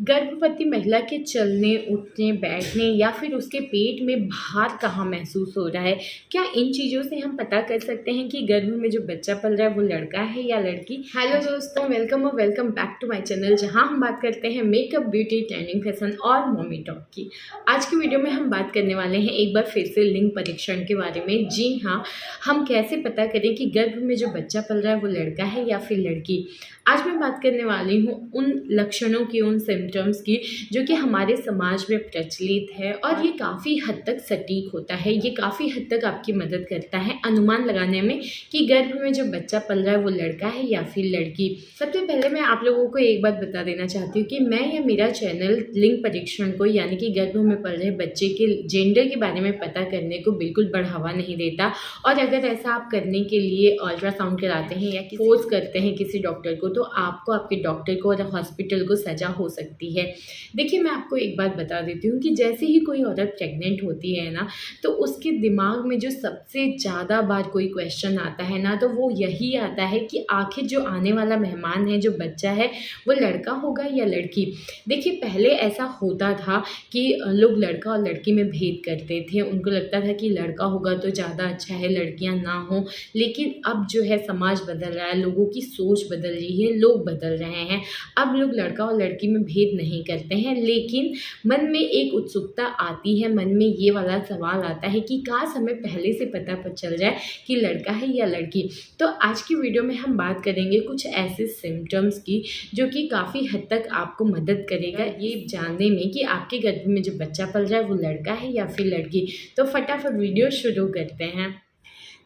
गर्भवती महिला के चलने, उठने, बैठने या फिर उसके पेट में भार कहाँ महसूस हो रहा है? क्या इन चीज़ों से हम पता कर सकते हैं कि गर्भ में जो बच्चा पल रहा है वो लड़का है या लड़की? हेलो दोस्तों, वेलकम और welcome back to my channel, जहां हम बात करते हैं मेकअप, ब्यूटी, ट्रेंडिंग, फैशन और मम्मी टॉक की। आज की वीडियो में हम बात करने वाले हैं एक बार फिर से लिंग परीक्षण के बारे में। जी हाँ, हम कैसे पता करें कि गर्भ में जो बच्चा पल रहा है वो लड़का है या फिर लड़की। आज मैं बात करने वाली हूँ उन लक्षणों की, उन सिम्टम्स की जो कि हमारे समाज में प्रचलित है और ये काफ़ी हद तक सटीक होता है। ये काफ़ी हद तक आपकी मदद करता है अनुमान लगाने में कि गर्भ में जो बच्चा पल रहा है वो लड़का है या फिर लड़की। सबसे पहले मैं आप लोगों को एक बात बता देना चाहती हूँ कि मैं या मेरा चैनल लिंग परीक्षण को, यानी कि गर्भ में पल रहे बच्चे के जेंडर के बारे में पता करने को बिल्कुल बढ़ावा नहीं देता। और अगर ऐसा आप करने के लिए अल्ट्रासाउंड कराते हैं या फोर्स करते हैं किसी डॉक्टर को, तो आपको, आपके डॉक्टर को और हॉस्पिटल को सज़ा हो सकती है। देखिए, मैं आपको एक बात बता देती हूँ कि जैसे ही कोई औरत प्रेग्नेंट होती है ना, तो उसके दिमाग में जो सबसे ज़्यादा बार कोई क्वेश्चन आता है ना, तो वो यही आता है कि आखिर जो आने वाला मेहमान है, जो बच्चा है, वो लड़का होगा या लड़की। देखिए, पहले ऐसा होता था कि लोग लड़का और लड़की में भेद करते थे। उनको लगता था कि लड़का होगा तो ज़्यादा अच्छा है, लड़कियाँ ना हों। लेकिन अब जो है समाज बदल रहा है, लोगों की सोच बदल रही है, लोग बदल रहे हैं। अब लोग लड़का और लड़की में भेद नहीं करते हैं, लेकिन मन में एक उत्सुकता आती है, मन में ये वाला सवाल आता है कि काश हमें पहले से पता चल जाए कि लड़का है या लड़की। तो आज की वीडियो में हम बात करेंगे कुछ ऐसे सिम्टम्स की जो कि काफ़ी हद तक आपको मदद करेगा ये जानने में कि आपके गर्भ में जो बच्चा पल रहा है वो लड़का है या फिर लड़की। तो फटाफट वीडियो शुरू करते हैं।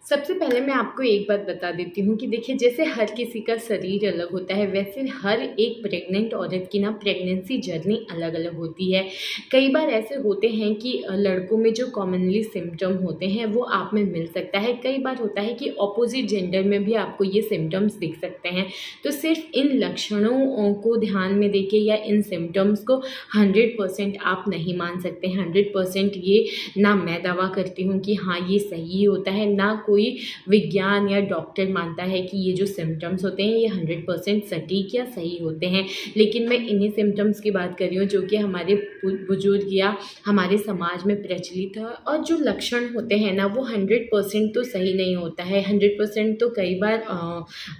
सबसे पहले मैं आपको एक बात बता देती हूँ कि देखिए, जैसे हर किसी का शरीर अलग होता है, वैसे हर एक प्रेग्नेंट औरत की ना प्रेगनेंसी जर्नी अलग अलग होती है। कई बार ऐसे होते हैं कि लड़कों में जो कॉमनली सिम्टम होते हैं वो आप में मिल सकता है। कई बार होता है कि ऑपोजिट जेंडर में भी आपको ये सिम्टम्स दिख सकते हैं। तो सिर्फ इन लक्षणों को ध्यान में देके या इन सिम्टम्स को 100% आप नहीं मान सकते। 100% ये ना मैं दावा करती हूँ कि हाँ ये सही होता है, ना कोई विज्ञान या डॉक्टर मानता है कि ये जो सिम्टम्स होते हैं ये 100% सटीक या सही होते हैं। लेकिन मैं इन्हीं सिम्टम्स की बात कर रही हूँ जो कि हमारे बुजुर्ग या हमारे समाज में प्रचलित है। और जो लक्षण होते हैं ना, वो 100% तो सही नहीं होता है। 100% तो कई बार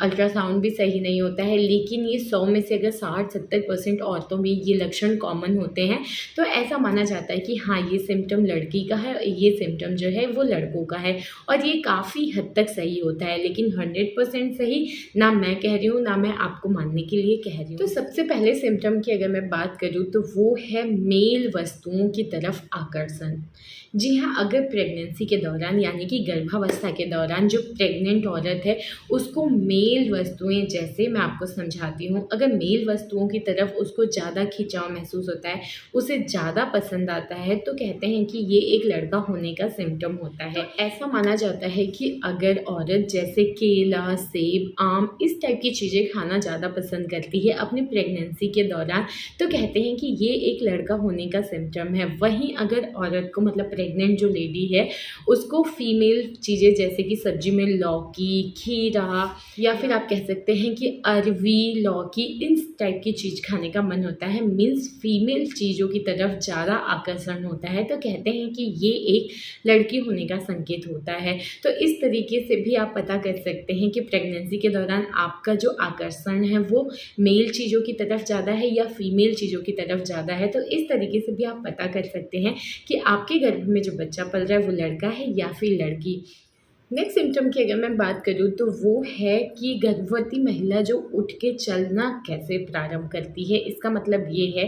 अल्ट्रासाउंड भी सही नहीं होता है। लेकिन ये 100 में से अगर 60-70% औरतों में ये लक्षण कॉमन होते हैं, तो ऐसा माना जाता है कि हाँ ये सिम्टम लड़की का है, ये सिम्टम जो है वो लड़कों का है। और ये काफ़ी हद तक सही होता है, लेकिन 100% सही ना मैं कह रही हूँ, ना मैं आपको मानने के लिए कह रही हूँ। तो सबसे पहले सिम्टम की अगर मैं बात करूँ तो वो है मेल वस्तुओं की तरफ आकर्षण। जी हाँ, अगर प्रेगनेंसी के दौरान, यानी कि गर्भावस्था के दौरान जो प्रेग्नेंट औरत है उसको मेल वस्तुएं, जैसे मैं आपको समझाती हूँ, अगर मेल वस्तुओं की तरफ उसको ज़्यादा खिंचाव महसूस होता है, उसे ज़्यादा पसंद आता है, तो कहते हैं कि ये एक लड़का होने का सिम्टम होता है। ऐसा माना जाता है कि अगर औरत जैसे केला, सेब, आम, इस टाइप की चीज़ें खाना ज़्यादा पसंद करती है अपनी प्रेगनेंसी के दौरान, तो कहते हैं कि ये एक लड़का होने का सिम्टम है। वहीं अगर औरत को, मतलब प्रेग्नेंट जो लेडी है, उसको फीमेल चीज़ें जैसे कि सब्जी में लौकी, खीरा, या फिर आप कह सकते हैं कि अरवी, लौकी, इस टाइप की चीज़ खाने का मन होता है, मीन्स फीमेल चीज़ों की तरफ ज़्यादा आकर्षण होता है, तो कहते हैं कि ये एक लड़की होने का संकेत होता है। तो इस तरीके से भी आप पता कर सकते हैं कि प्रेगनेंसी के दौरान आपका जो आकर्षण है वो मेल चीज़ों की तरफ ज़्यादा है या फीमेल चीज़ों की तरफ ज़्यादा है। तो इस तरीके से भी आप पता कर सकते हैं कि आपके गर्भ में जो बच्चा पल रहा है वो लड़का है या फिर लड़की। नेक्स्ट सिम्टम की अगर मैं बात करूँ तो वो है कि गर्भवती महिला जो उठ के चलना कैसे प्रारंभ करती है। इसका मतलब ये है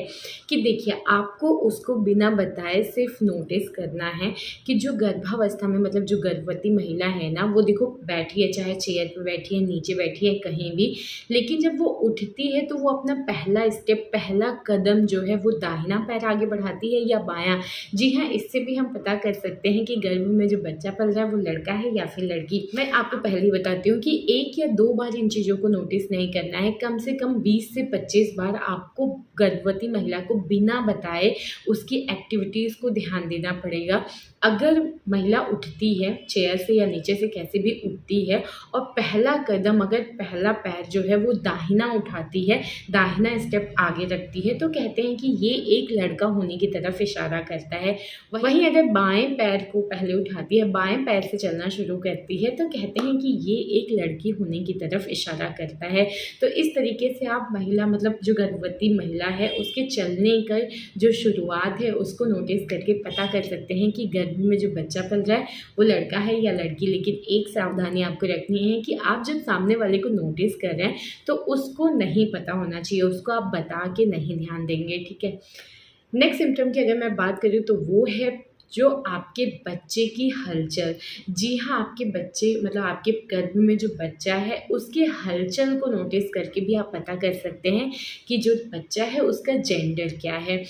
कि देखिए, आपको उसको बिना बताए सिर्फ नोटिस करना है कि जो गर्भावस्था में, मतलब जो गर्भवती महिला है ना, वो देखो बैठी है, चाहे चेयर पर बैठी है, नीचे बैठी है, कहीं भी, लेकिन जब वो उठती है तो वो अपना पहला स्टेप, पहला कदम जो है वो दाहिना पैर आगे बढ़ाती है या बायां। जी हाँ, इससे भी हम पता कर सकते हैं कि गर्भ में जो बच्चा पल रहा है वो लड़का है या फिर लड़की। मैं आपको पहले ही बताती हूँ कि 1 या 2 बार इन चीज़ों को नोटिस नहीं करना है, कम से कम 20 से 25 बार आपको गर्भवती महिला को बिना बताए उसकी एक्टिविटीज़ को ध्यान देना पड़ेगा। अगर महिला उठती है चेयर से या नीचे से कैसे भी उठती है और पहला कदम अगर पहला पैर जो है वो दाहिना उठाती है, दाहिना स्टेप आगे रखती है, तो कहते हैं कि ये एक लड़का होने की तरफ इशारा करता है। वहीं अगर बाएं पैर को पहले उठाती है, बाएं पैर से चलना शुरू करती है, तो कहते हैं कि ये एक लड़की होने की तरफ इशारा करता है। तो इस तरीके से आप महिला मतलब जो गर्भवती महिला है उसके चलने का जो शुरुआत है उसको नोटिस करके पता कर सकते हैं कि गर्भ में जो बच्चा पल रहा है वो लड़का है या लड़की। लेकिन एक सावधानी आपको रखनी है कि आप जब सामने वाले को नोटिस कर रहे हैं तो उसको नहीं पता होना चाहिए, उसको आप बता के नहीं ध्यान देंगे, ठीक है। नेक्स्ट सिम्टम की अगर मैं बात करूँ तो वो है जो आपके बच्चे की हलचल। जी हाँ, आपके बच्चे मतलब आपके गर्भ में जो बच्चा है उसके हलचल को नोटिस करके भी आप पता कर सकते हैं कि जो बच्चा है उसका जेंडर क्या है।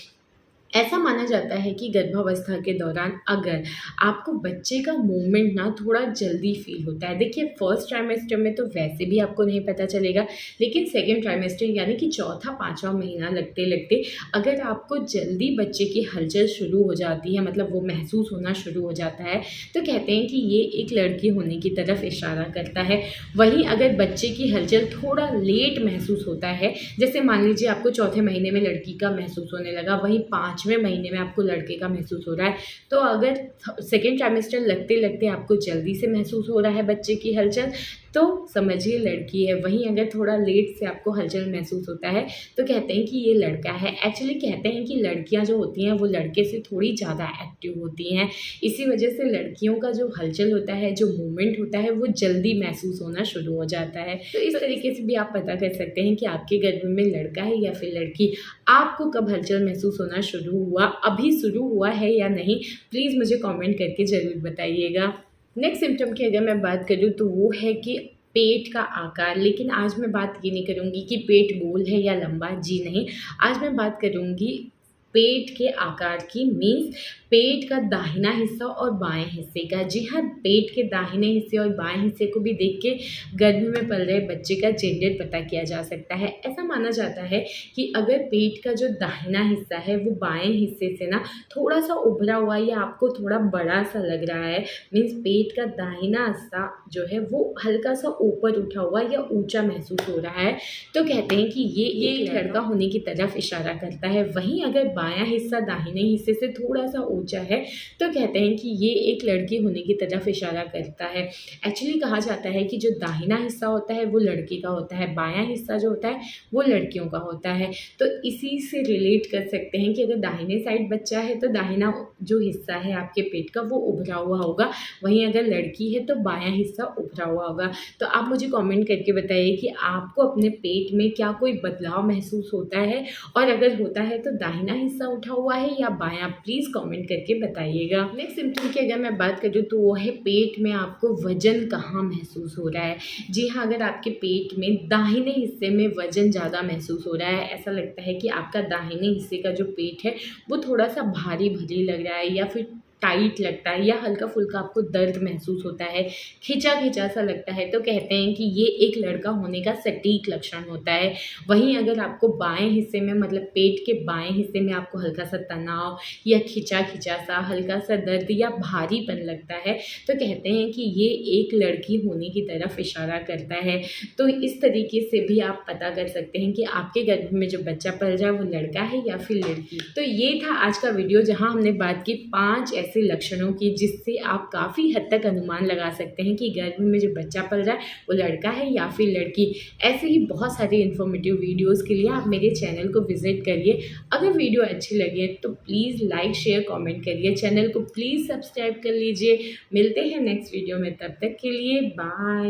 ऐसा माना जाता है कि गर्भावस्था के दौरान अगर आपको बच्चे का मूवमेंट ना थोड़ा जल्दी फील होता है, देखिए फर्स्ट ट्राइमेस्टर में तो वैसे भी आपको नहीं पता चलेगा, लेकिन सेकेंड ट्राइमेस्टर यानी कि चौथा पाँचवा महीना लगते लगते अगर आपको जल्दी बच्चे की हलचल शुरू हो जाती है, मतलब वो महसूस होना शुरू हो जाता है, तो कहते हैं कि ये एक लड़की होने की तरफ इशारा करता है। वहीं अगर बच्चे की हलचल थोड़ा लेट महसूस होता है, जैसे मान लीजिए आपको चौथे महीने में लड़की का महसूस होने लगा, वहीं 5वें महीने में आपको लड़के का महसूस हो रहा है, तो अगर सेकेंड ट्राइमेस्टर लगते लगते आपको जल्दी से महसूस हो रहा है बच्चे की हलचल, तो समझिए लड़की है। वहीं अगर थोड़ा लेट से आपको हलचल महसूस होता है तो कहते हैं कि ये लड़का है। एक्चुअली कहते हैं कि लड़कियां जो होती हैं वो लड़के से थोड़ी ज़्यादा एक्टिव होती हैं, इसी वजह से लड़कियों का जो हलचल होता है, जो मूवमेंट होता है, वो जल्दी महसूस होना शुरू हो जाता है। तो इस तरीके से भी आप पता कर सकते हैं कि आपके गर्भ में लड़का है या फिर लड़की। आपको कब हलचल महसूस होना शुरू हुआ, अभी शुरू हुआ है या नहीं, प्लीज़ मुझे कॉमेंट करके ज़रूर बताइएगा। नेक्स्ट सिम्टम की अगर मैं बात करूँ तो वो है कि पेट का आकार। लेकिन आज मैं बात ये नहीं करूँगी कि पेट गोल है या लंबा, जी नहीं, आज मैं बात करूँगी पेट के आकार की, मीन्स पेट का दाहिना हिस्सा और बाएं हिस्से का। जी हाँ, पेट के दाहिने हिस्से और बाएं हिस्से को भी देख के गर्भ में पल रहे बच्चे का जेंडर पता किया जा सकता है। ऐसा माना जाता है कि अगर पेट का जो दाहिना हिस्सा है वो बाएं हिस्से से ना थोड़ा सा उभरा हुआ या आपको थोड़ा बड़ा सा लग रहा है, मीन्स पेट का दाहिना हिस्सा जो है वो हल्का सा ऊपर उठा हुआ या ऊंचा महसूस हो रहा है, तो कहते हैं कि ये एक लड़का होने की तरफ इशारा करता है। वहीं अगर बायां हिस्सा दाहिने हिस्से से थोड़ा सा ऊंचा है तो कहते हैं कि ये एक लड़की होने की तरफ इशारा करता है। एक्चुअली कहा जाता है कि जो दाहिना हिस्सा होता है वो लड़के का होता है, बायां हिस्सा जो होता है वो लड़कियों का होता है। तो इसी से रिलेट कर सकते हैं कि अगर दाहिने साइड बच्चा है तो दाहिना जो हिस्सा है आपके पेट का वो उभरा हुआ होगा, वहीं अगर लड़की है तो बायां हिस्सा उभरा हुआ होगा। तो आप मुझे कमेंट करके बताइए कि आपको अपने पेट में क्या कोई बदलाव महसूस होता है, और अगर होता है तो दाहिना हिस्सा उठा हुआ है या बायां, प्लीज़ कमेंट करके बताइएगा। नेक्स्ट सिम्टम की अगर मैं बात करूँ तो वो है पेट में आपको वजन कहाँ महसूस हो रहा है। जी हाँ, अगर आपके पेट में दाहिने हिस्से में वजन ज़्यादा महसूस हो रहा है, ऐसा लगता है कि आपका दाहिने हिस्से का जो पेट है वो थोड़ा सा भारी भारी लग रहा है या फिर टाइट लगता है या हल्का फुल्का आपको दर्द महसूस होता है, खिंचा खिंचा सा लगता है, तो कहते हैं कि ये एक लड़का होने का सटीक लक्षण होता है। वहीं अगर आपको बाएं हिस्से में मतलब पेट के बाएं हिस्से में आपको हल्का सा तनाव या खिंचा खिंचा सा हल्का सा दर्द या भारीपन लगता है, तो कहते हैं कि ये एक लड़की होने की तरफ इशारा करता है। तो इस तरीके से भी आप पता कर सकते हैं कि आपके गर्भ में जो बच्चा पल रहा है वो लड़का है या फिर लड़की। तो ये था आज का वीडियो जहाँ हमने बात की 5 ऐसे लक्षणों की जिससे आप काफ़ी हद तक अनुमान लगा सकते हैं कि गर्भ में जो बच्चा पल रहा है वो लड़का है या फिर लड़की। ऐसे ही बहुत सारे इन्फॉर्मेटिव वीडियोस के लिए आप मेरे चैनल को विजिट करिए। अगर वीडियो अच्छी लगे तो प्लीज़ लाइक शेयर कमेंट करिए, चैनल को प्लीज़ सब्सक्राइब कर लीजिए। मिलते हैं नेक्स्ट वीडियो में, तब तक के लिए बाय।